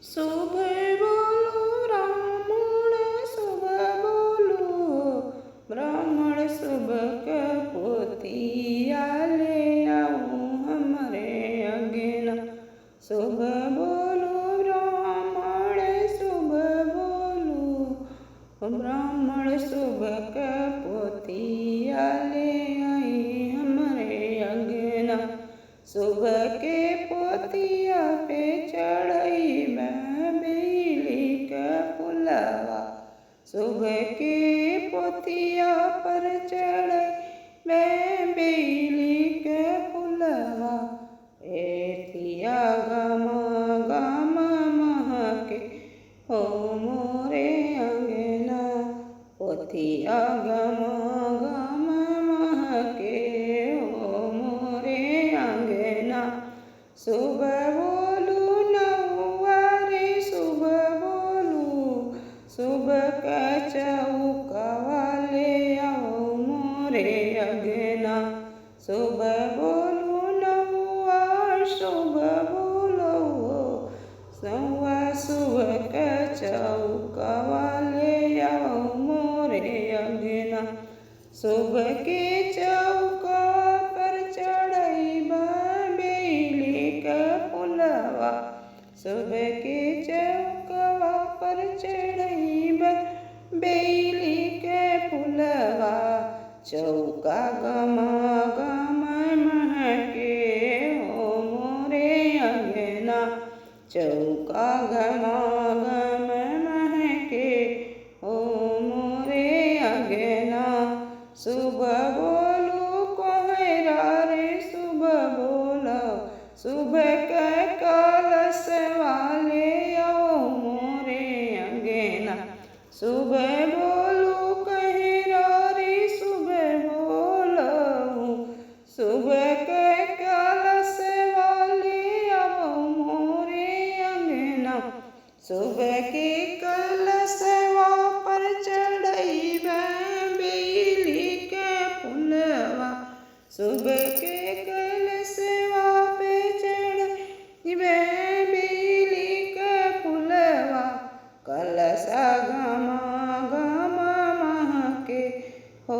शुभ बोलो ब्राह्मण शुभ बोलो ब्राह्मण शुभ के पोथिया ले आओ हमारे अगेना। शुभ बोलो ब्राह्मण शुभ बोलो ब्राह्मण शुभ के पोथिया ले आई हमारे अगेना। शुभ के पोथिया पे चढ़ई बेली के फुलवा। शुभ के पोथिया पर चढ़ई बेली के फुलवा। एथिया गम गम महके हो मोरे अंगना। पोथिया गम गम महके हो मोरे अंगना। शुभ बोलू नौआ रे शुभ बोलू शुभ का चौकवा ले आओ मोरे अगना। शुभ बोलू नौआ शुभ बोलो नौआ शुभ का चौकवा ले आओ मोरे अगना। शुभ के चौका पर चढ़ई बेली के फुलवा। शुभ के चौकवा पर चढ़ई बेली के फुलवा। चौका गम गम महके हो मोरे अंगना। चौका गम गम महके हो मोरे अंगना। शुभ बोलू कोहरा रे शुभ बोलो शुभ के कलश वाले आओ मोरे अंगना। शुभ बोलू कोहरा रे शुभ बोलो शुभ के कलश वाले आओ मोरे अंगना। शुभ के कलशवा पर चढ़ई बेली के फुलवा। शुभ के कलशवा पे चढ़ई बेली के फुलवा। कलश गम गम महके हो